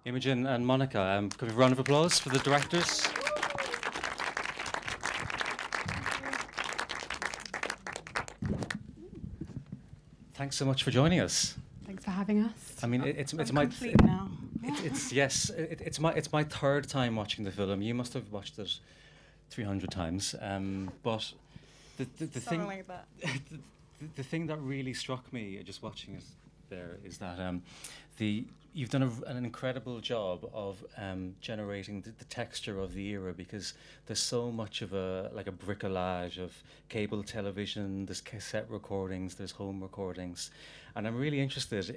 Imogen and Monika, could we have a round of applause for the directors? Thanks so much for joining us. Thanks for having us. I mean, it's I'm my complete now. it's my third time watching the film. You must have watched it 300 times. But the Something thing like that. the thing that really struck me just watching it there is that you've done an incredible job of generating the texture of the era, because there's so much of a bricolage of cable television, there's cassette recordings, there's home recordings, and I'm really interested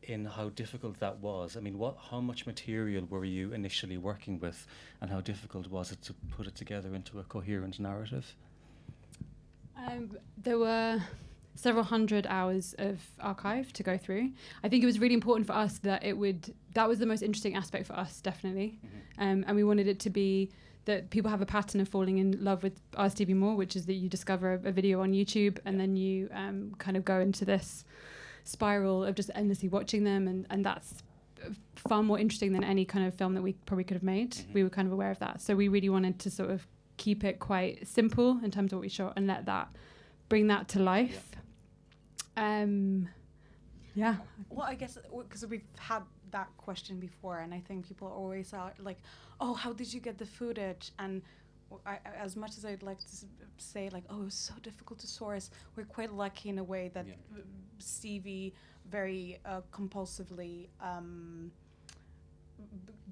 in how difficult that was. I mean, how much material were you initially working with, and how difficult was it to put it together into a coherent narrative? There were several hundred hours of archive to go through. I think it was really important for us that that was the most interesting aspect for us, definitely. Mm-hmm. And we wanted it to be that people have a pattern of falling in love with our Stevie Moore, which is that you discover a video on YouTube and then you kind of go into this spiral of just endlessly watching them, and that's far more interesting than any kind of film that we probably could have made. Mm-hmm. We were kind of aware of that. So we really wanted to sort of keep it quite simple in terms of what we shot and bring that to life. Yeah. Well, I guess because we've had that question before, and I think people always are like, "Oh, how did you get the footage?" And as much as I'd like to say, like, "Oh, it was so difficult to source," we're quite lucky in a way that Stevie very compulsively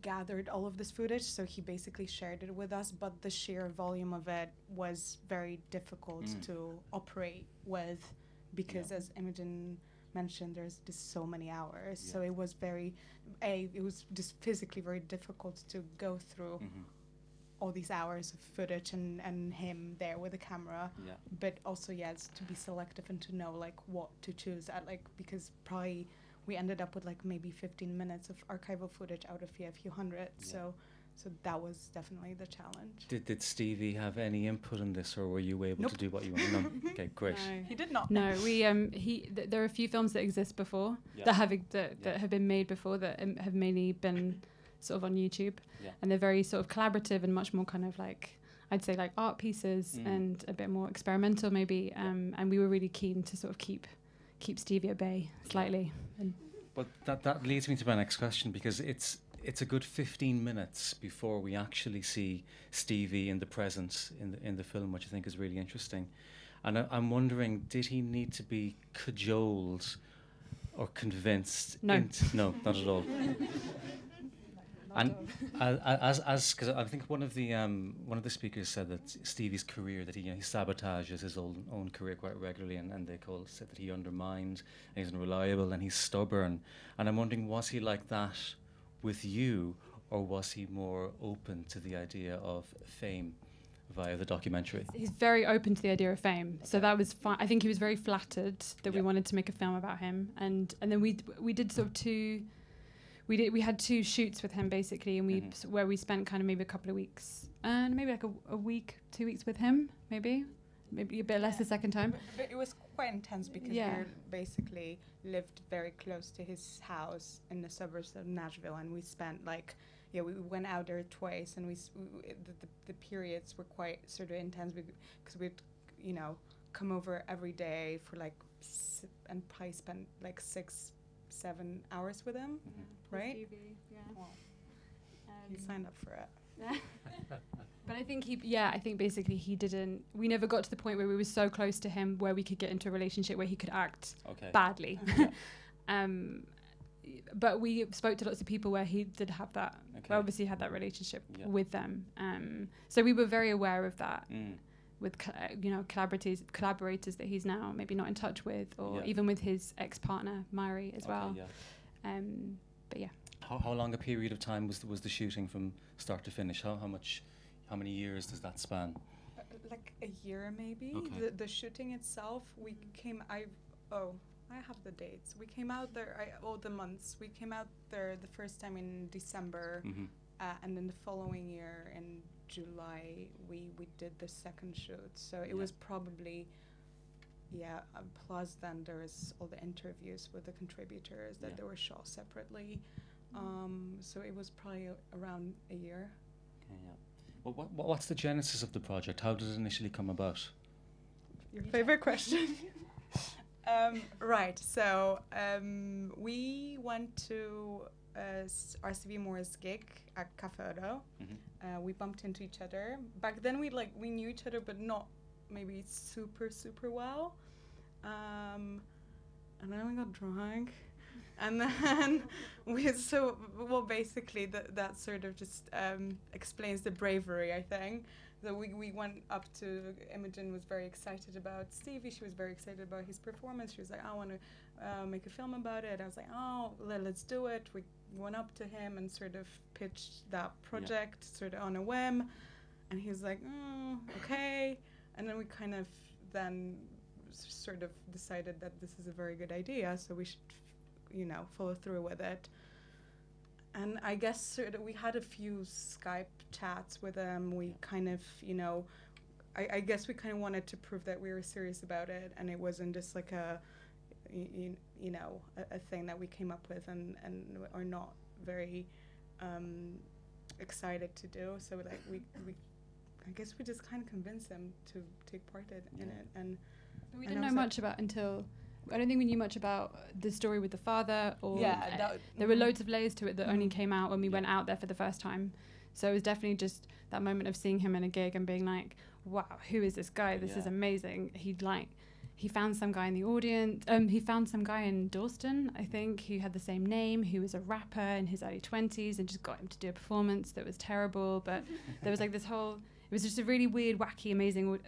gathered all of this footage, so he basically shared it with us, but the sheer volume of it was very difficult to operate with, because as Imogen mentioned, there's just so many hours, so it was it was just physically very difficult to go through all these hours of footage and him there with a camera, but also it's to be selective and to know like what to choose at, like, because probably we ended up with like maybe 15 minutes of archival footage out of a few hundred. So that was definitely the challenge. Did Stevie have any input in this, or were you able to do what you wanted? No. Okay, great. No, he did not. No, we there are a few films that exist before that have been made before that have mainly been sort of on YouTube, and they're very sort of collaborative and much more kind of like, I'd say, like art pieces and a bit more experimental maybe. And we were really keen to sort of keep Stevie at bay slightly. But that leads me to my next question, because it's a good 15 minutes before we actually see Stevie in the present in the film, which I think is really interesting. And I'm wondering, did he need to be cajoled or convinced? No. No, not at all. And because I think one of the speakers said that Stevie's career, that he sabotages his own career quite regularly, and they said that he undermined, and he's unreliable, and he's stubborn. And I'm wondering, was he like that with you, or was he more open to the idea of fame via the documentary? He's very open to the idea of fame, so that was fine. I think he was very flattered that we wanted to make a film about him, and then we did sort of we had 2 shoots with him basically, and where we spent kind of maybe a couple of weeks and maybe like a week, 2 weeks with him, maybe a bit less the second time. But it was quite intense because we basically lived very close to his house in the suburbs of Nashville, and we spent we went out there twice, and the periods were quite sort of intense because we'd come over every day for and probably spent 6-7 hours with him, right? Stevie, Well, he signed up for it. But I think basically we never got to the point where we were so close to him where we could get into a relationship where he could act badly. But we spoke to lots of people where he did have that, obviously had that relationship with them. So we were very aware of that with collaborators that he's now maybe not in touch with, or even with his ex-partner, Mari, as well. But yeah. How long a period of time was the shooting from start to finish? How many years does that span? Like a year maybe. Okay. The shooting itself, I have the dates. We came out there, the months. We came out there the first time in December, and then the following year in July we did the second shoot. So it was probably, plus then there's all the interviews with the contributors that they were shot separately. So it was probably around a year. Okay, yeah. Well, what's the genesis of the project? How did it initially come about? Your favorite question. Right. So we went to our Stevie Moore's gig at Cafe Odo. We bumped into each other. Back then we knew each other, but not maybe super well. And then we got drunk. And then basically that sort of just explains the bravery, I think. So we went up to, Imogen was very excited about Stevie. She was very excited about his performance. She was like, I want to make a film about it. I was like, oh, let's do it. We went up to him and sort of pitched that project sort of on a whim. And he was like, okay. And then we kind of then sort of decided that this is a very good idea, so we should, follow through with it. And I guess sort of we had a few Skype chats with him. We kind of, I guess we kind of wanted to prove that we were serious about it, and it wasn't just like a thing that we came up with and are not very excited to do. So like we I guess we just kind of convinced him to take part in it. And we didn't know much about until. I don't think we knew much about the story with the father, or there were loads of layers to it that only came out when we went out there for the first time. So it was definitely just that moment of seeing him in a gig and being like, wow, who is this guy? This is amazing. He found some guy in the audience. He found some guy in Dalston, I think, who had the same name, who was a rapper in his early 20s, and just got him to do a performance that was terrible. But there was like this whole, it was just a really weird, wacky, amazing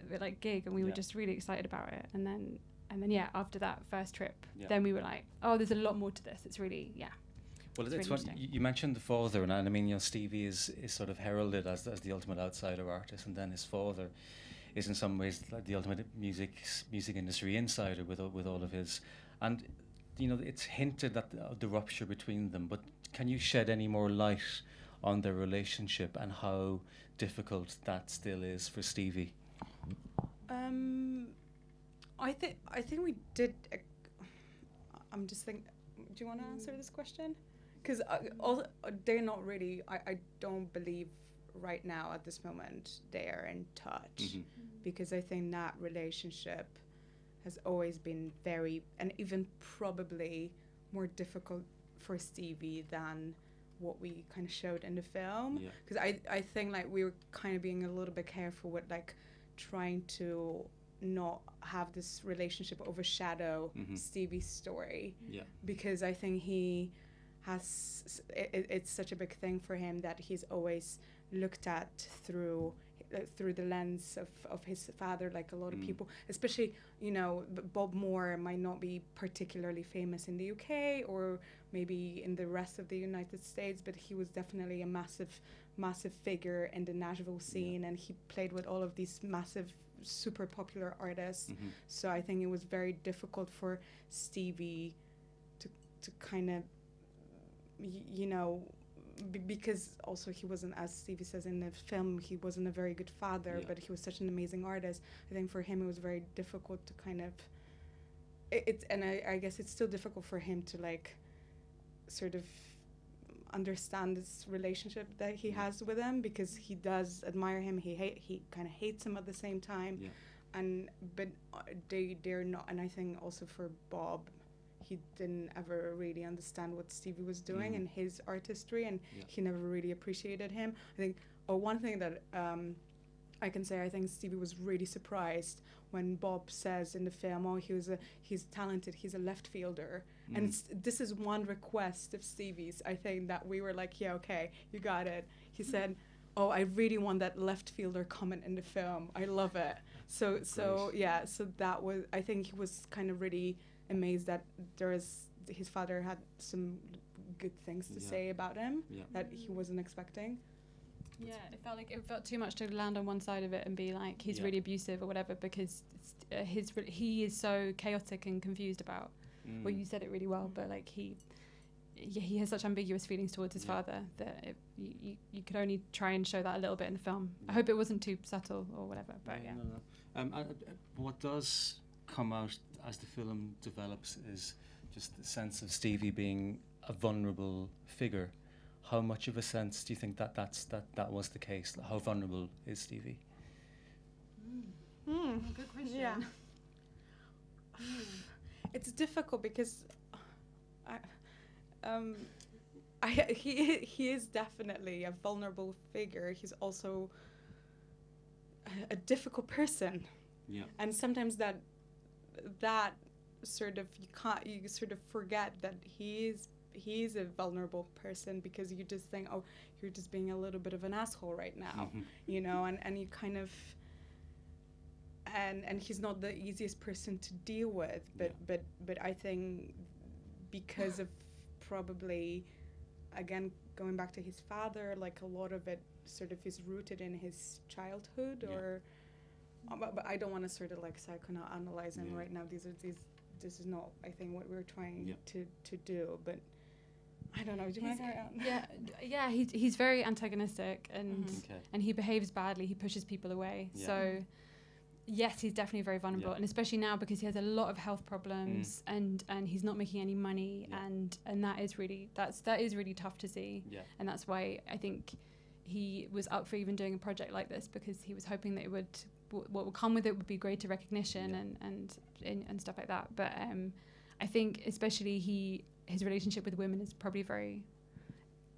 gig, and we were just really excited about it. And then after that first trip, then we were like, oh, there's a lot more to this. It's really, Well, it's really fun. You mentioned the father, and I mean, Stevie is sort of heralded as the ultimate outsider artist, and then his father is in some ways like the ultimate music industry insider with all of his, and it's hinted at the rupture between them. But can you shed any more light on their relationship and how difficult that still is for Stevie? I think we did. I'm just thinking. Do you want to answer this question? Because they're not really. I don't believe right now at this moment they are in touch, because I think that relationship has always been very, and even probably more difficult for Stevie than what we kind of showed in the film. Because I think like we were kind of being a little bit careful with like trying to not have this relationship overshadow Stevie's story, because I think he has it's such a big thing for him that he's always looked at through the lens of his father, like a lot of people, especially Bob Moore might not be particularly famous in the UK or maybe in the rest of the United States, but he was definitely a massive figure in the Nashville scene, and he played with all of these massive super popular artists. So I think it was very difficult for Stevie to kind of because also he wasn't, as Stevie says in the film, he wasn't a very good father, but he was such an amazing artist. I think for him it was very difficult to kind of I guess it's still difficult for him to like sort of understand this relationship that he has with him, because he does admire him, he kind of hates him at the same time, but they're not. And I think also for Bob, he didn't ever really understand what Stevie was doing and his artistry, and he never really appreciated him. I think one thing that I can say, I think Stevie was really surprised when Bob says in the film, oh, he's talented, he's a left fielder. And this is one request of Stevie's, I think, that we were like, yeah, okay, you got it. He said, oh, I really want that left fielder comment in the film. I love it. So that was, I think he was kind of really amazed that his father had some good things to say about him that he wasn't expecting. Yeah, it felt too much to land on one side of it and be like he's really abusive or whatever, because he is so chaotic and confused about. Well, you said it really well, but like he has such ambiguous feelings towards his father that you could only try and show that a little bit in the film. I hope it wasn't too subtle or whatever, but No. What does come out as the film develops is just the sense of Stevie being a vulnerable figure. How much of a sense do you think that was the case? How vulnerable is Stevie? Good question. Yeah. It's difficult because he is definitely a vulnerable figure. He's also a difficult person. Yeah. And sometimes that sort of you sort of forget that he's a vulnerable person because you just think, oh, you're just being a little bit of an asshole right now, you know, and you kind of and he's not the easiest person to deal with, but I think because of probably, again, going back to his father, like a lot of it sort of is rooted in his childhood, or but I don't want to sort of like psychoanalyze him right now. This is not, I think, what we're trying to do, but I don't know. Do you want to carry on? Yeah. He's very antagonistic, and and he behaves badly. He pushes people away. Yeah. So yes, he's definitely very vulnerable, and especially now because he has a lot of health problems, and he's not making any money, and that is really tough to see. Yeah. And that's why I think he was up for even doing a project like this, because he was hoping that what would come with it would be greater recognition and stuff like that. But I think especially his relationship with women is probably very,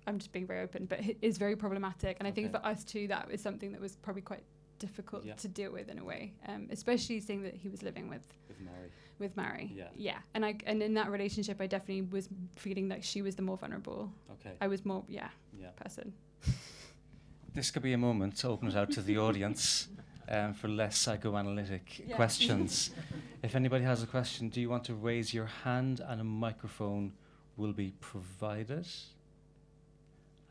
I'm just being very open, but it is very problematic. And I think for us too, that was something that was probably quite difficult to deal with in a way, especially seeing that he was living with Mary. Yeah. And in that relationship, I definitely was feeling like she was the more vulnerable. Okay. I was more, person. This could be a moment to open it out to the audience for less psychoanalytic questions. If anybody has a question, do you want to raise your hand, and a microphone will be provided?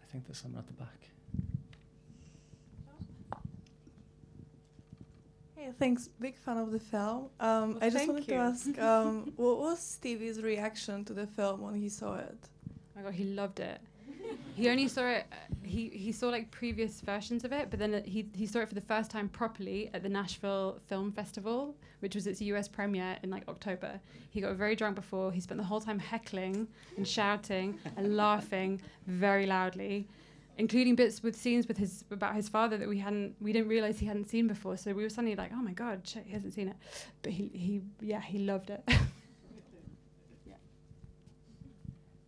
I think there's someone at the back. Hey, thanks. Big fan of the film. I just wanted to ask, what was Stevie's reaction to the film when he saw it? Oh my God, he loved it. He only saw it, he saw like previous versions of it, but then he saw it for the first time properly at the Nashville Film Festival, which was its US premiere in like October. He got very drunk before. He spent the whole time heckling and shouting and laughing very loudly, including bits with scenes about his father that we didn't realize he hadn't seen before. So we were suddenly like, oh my God, shit, he hasn't seen it. But he loved it.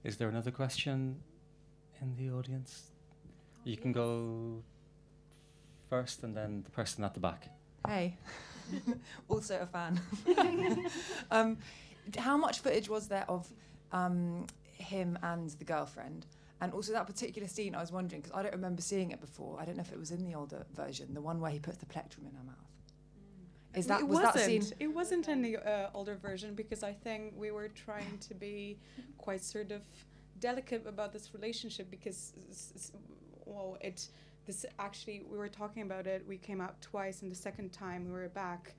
Is there another question in the audience? You can go first, and then the person at the back. Hey, also a fan. How much footage was there of him and the girlfriend? And also that particular scene, I was wondering, because I don't remember seeing it before. I don't know if it was in the older version, the one where he puts the plectrum in her mouth. That scene? It wasn't in the older version, because I think we were trying to be quite sort of delicate about this relationship, because we were talking about it. We came out twice, and the second time we were back,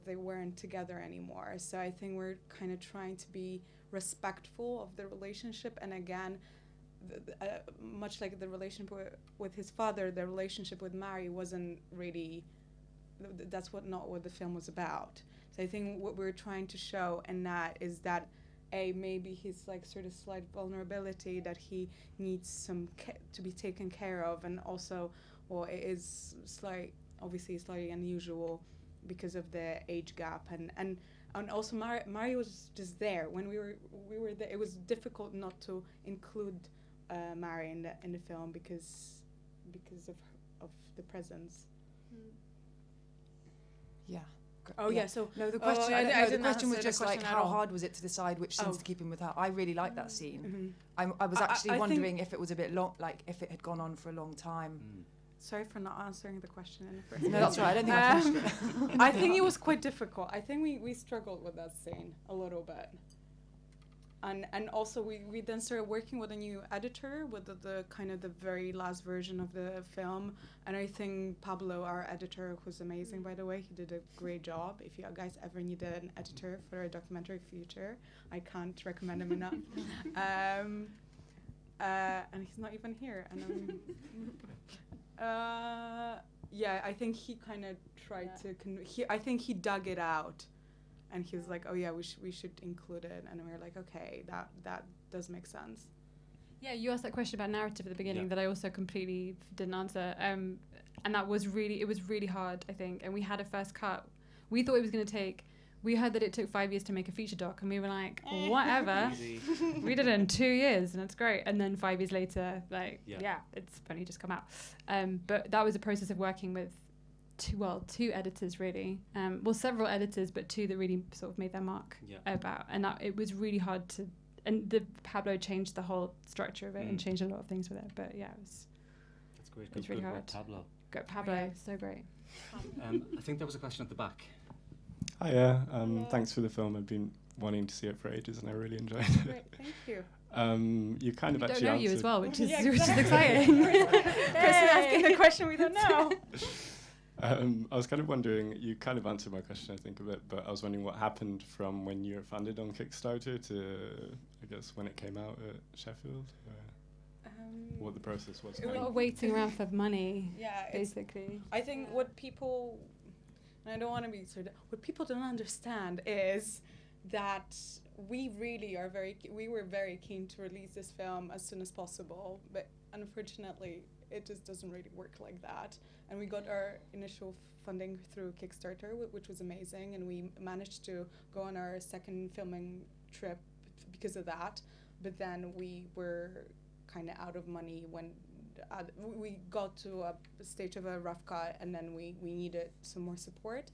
they weren't together anymore. So I think we're kind of trying to be respectful of the relationship. And again, much like the relationship with his father, the relationship with Mary wasn't really. That's not what the film was about. So I think what we're trying to show in that is that maybe his like sort of slight vulnerability, that he needs to be taken care of, and also, it is obviously slightly unusual because of the age gap, and also Mary was just there when we were there. It was difficult not to include Mary in the film because of the presence. Yeah. Oh yeah. So no, the question. The question was just like, how hard was it to decide which scenes to keep in with her? I really liked that scene. Mm-hmm. I was actually wondering if it was a bit long, like if it had gone on for a long time. Sorry for not answering the question in the first. No, that's right. I don't think I finished it. I think it was quite difficult. I think we struggled with that scene a little bit. And also we then started working with a new editor with the kind of the very last version of the film, and I think Pablo, our editor, who's amazing, by the way, he did a great job. If you guys ever needed an editor for a documentary future, I can't recommend him enough. And he's not even here. And I think he kind of tried to. I think he dug it out And he was like, oh yeah, we should include it. And we were like, okay, that does make sense. Yeah, you asked that question about narrative at the beginning that I also completely didn't answer. And that was it was really hard, I think. And we had a first cut. We thought it was going to take, we heard that it took 5 years to make a feature doc. And we were like, whatever. We did it in 2 years and it's great. And then 5 years later, like, it's only just come out. But that was a process of working with two editors really. Several editors, but two that really sort of made their mark about. And it was really hard to, and Pablo changed the whole structure of it and changed a lot of things with it. But yeah, that's great. It was really hard. Pablo. Go Pablo, so great. I think there was a question at the back. Hiya. Thanks for the film. I've been wanting to see it for ages, and I really enjoyed it. Great, thank you. You kind of we actually don't know answered you as well, which is exactly. which is exciting. Person asking the question we don't know. I was kind of wondering, you kind of answered my question, I think, a bit, but I was wondering what happened from when you were funded on Kickstarter to, I guess, when it came out at Sheffield? What the process was. A lot of waiting around for money, basically. I think what people, and I don't want to be sort of, what people don't understand is that we really are we were very keen to release this film as soon as possible, but unfortunately it just doesn't really work like that. And we got our initial funding through Kickstarter, which was amazing, and we managed to go on our second filming trip because of that. But then we were kind of out of money when we got to a stage of a rough cut, and then we needed some more support.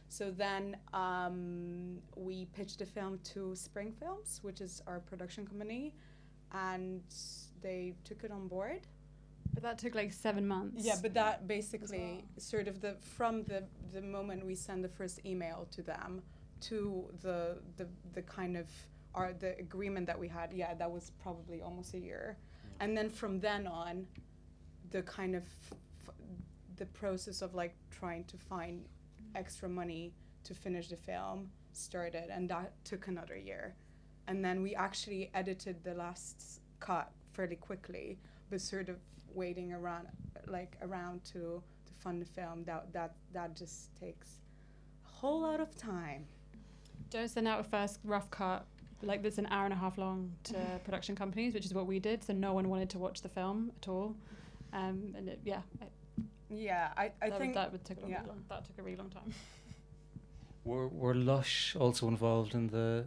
So then we pitched the film to Spring Films, which is our production company, and they took it on board. But that took like 7 months. Yeah, but that basically sort of from the moment we sent the first email to them to the kind of the agreement that we had, that was probably almost a year. And then from then on, the kind of the process of like trying to find extra money to finish the film started, and that took another year. And then we actually edited the last cut fairly quickly, but sort of waiting around to fund the film, that just takes a whole lot of time. Don't send out a first rough cut like that's an hour and a half long to production companies, which is what we did. So no one wanted to watch the film at all. And it, I think that would take a long. That took a really long time. Were Lush also involved in the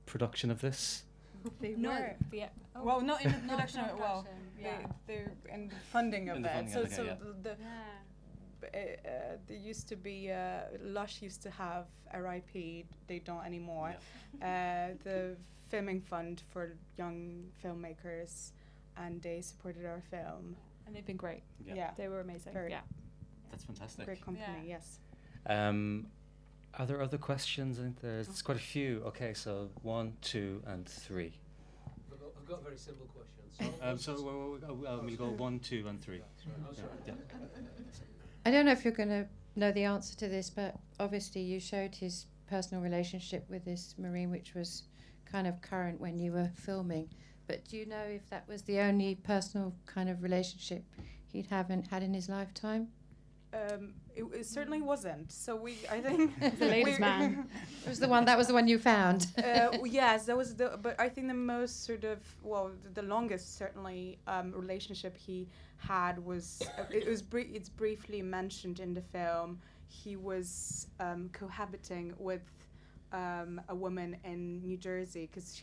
production of this? They no, were. Yeah. Oh. Well, not in the production of it. Well, they're in the funding of it. There used to be Lush used to have RIP. They don't anymore. The filming fund for young filmmakers, and they supported our film. And they've been great. Yeah, they were amazing. That's fantastic. Great company. Yes. Are there other questions? I think there's quite a few. Okay, so 1, 2, and 3. I've got very simple questions. We'll go 1, 2, and 3. I don't know if you're going to know the answer to this, but obviously you showed his personal relationship with this Marine, which was kind of current when you were filming. But do you know if that was the only personal kind of relationship he'd had in his lifetime? It certainly wasn't. So I think the ladies' man. It was the one. That was the one you found. Yes, that was but I think the most sort of the longest certainly relationship he had was it's briefly mentioned in the film. He was cohabiting with a woman in New Jersey because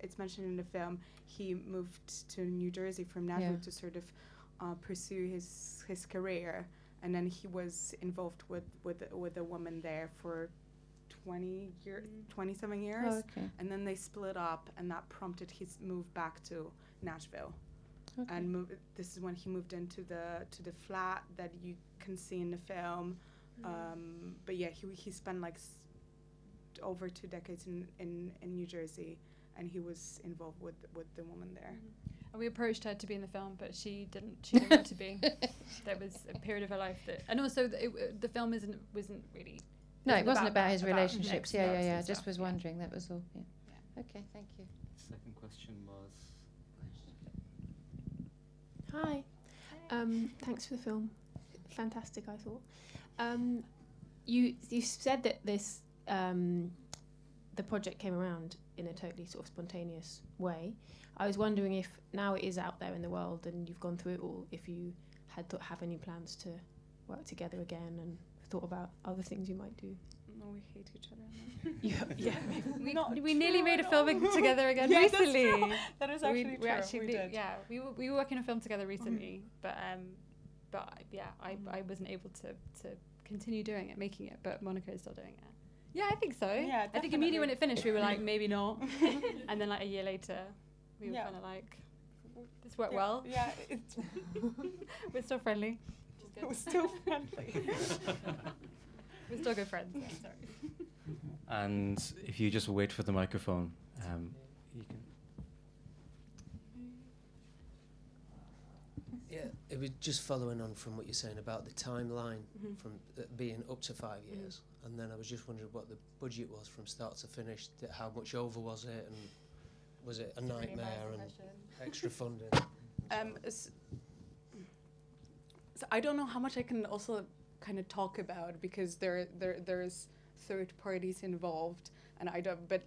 it's mentioned in the film. He moved to New Jersey from Nashville to sort of pursue his career, and then he was involved with a woman there for 27 years. Oh, okay. And then they split up, and that prompted his move back to Nashville. Okay. And this is when he moved into the flat that you can see in the film. But yeah, he spent like over 2 decades in New Jersey, and he was involved with the woman there. And we approached her to be in the film, but she didn't want to be. There was a period of her life and also the film wasn't really. No, it wasn't about his relationships. Yeah. Just was wondering. That was all. Yeah. Okay, thank you. Second question was. Hi. Thanks for the film. Fantastic, I thought. You said that this the project came around in a totally sort of spontaneous way. I was wondering if now it is out there in the world and you've gone through it all, if you have any plans to work together again and thought about other things you might do. No, we hate each other. We nearly made a film together again recently. That is actually true. We did. Yeah, we were working on a film together recently, but yeah, I wasn't able to continue doing it, making it, but Monika is still doing it. Yeah, I think so. Yeah, I think immediately when it finished, we were like, maybe not. And then like a year later, we were kind of like, this worked well. Yeah. We're still friendly. We're still friendly. We're still good friends. Yeah, sorry. And if you just wait for the microphone, you can. Yeah, it was just following on from what you're saying about the timeline from being up to 5 years. And then I was just wondering what the budget was from start to finish. How much over was it, and was it a nightmare and extra funding? So I don't know how much I can also kind of talk about, because there's third parties involved, and I don't. But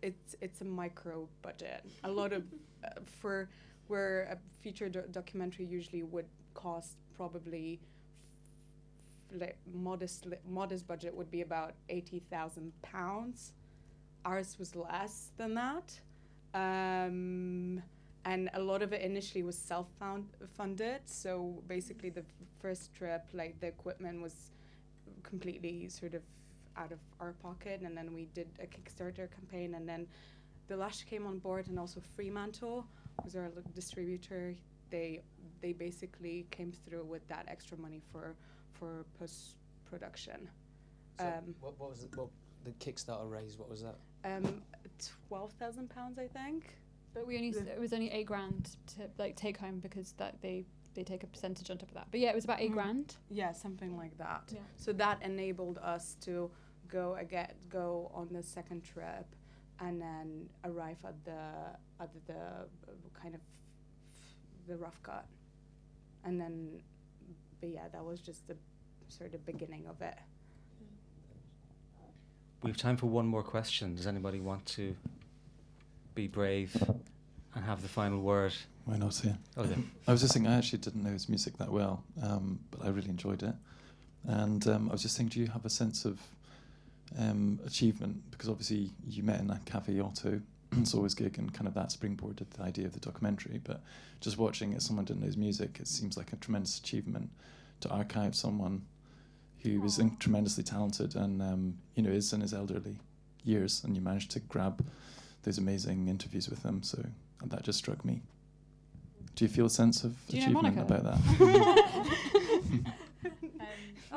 it's a micro budget. A lot of for where a feature documentary usually would cost probably. Modest budget would be about £80,000. Ours was less than that, and a lot of it initially was self-funded. So basically, the first trip, like the equipment was completely sort of out of our pocket, and then we did a Kickstarter campaign, and then the Lash came on board, and also Fremantle was our distributor. They basically came through with that extra money for post-production. So what was the Kickstarter raise? What was that? £12,000, I think. But it was only $8,000 to like take home, because that they take a percentage on top of that. But yeah, it was about $8,000. Yeah, something like that. Yeah. So that enabled us to go on the second trip, and then arrive at the kind of the rough cut, and then. But yeah, that was just the sort of beginning of it. We have time for one more question. Does anybody want to be brave and have the final word? Why not? Yeah. Oh, yeah. I was just thinking, I actually didn't know his music that well, but I really enjoyed it. And I was just thinking, do you have a sense of achievement? Because obviously you met in that Cafe Otto, saw his gig, and kind of that springboarded the idea of the documentary. But just watching it, someone didn't know his music, it seems like a tremendous achievement to archive someone who is tremendously talented and is in his elderly years, and you managed to grab those amazing interviews with him. So that just struck me. Do you feel a sense of achievement about that?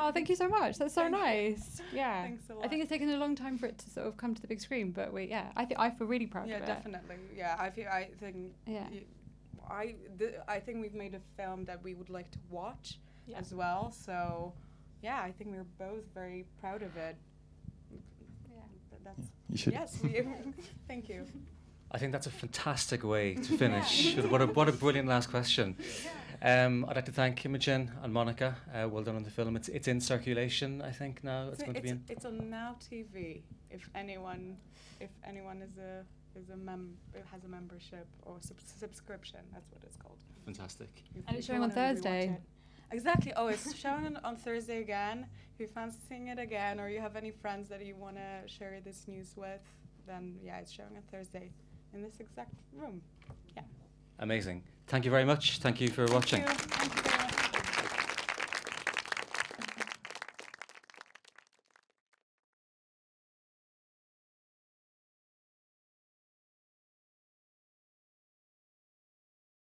Oh, thank you so much. That's so nice. Yeah. Thanks a lot. I think it's taken a long time for it to sort of come to the big screen, but I feel really proud of it. Yeah, definitely. Yeah, I think we've made a film that we would like to watch as well. So, yeah, I think we're both very proud of it. Yeah, you should. Yes, thank you. I think that's a fantastic way to finish. What a brilliant last question. I'd like to thank Imogen and Monika. Well done on the film. It's in circulation, I think, now. It's going to be in. It's on Now TV. If anyone has a membership or subscription, that's what it's called. Fantastic. And it's showing on Thursday. Exactly. Oh, it's showing on Thursday again. If you fancy seeing it again, or you have any friends that you want to share this news with, then yeah, it's showing on Thursday in this exact room. Yeah. Amazing. Thank you very much. Thank you for watching. Thank you.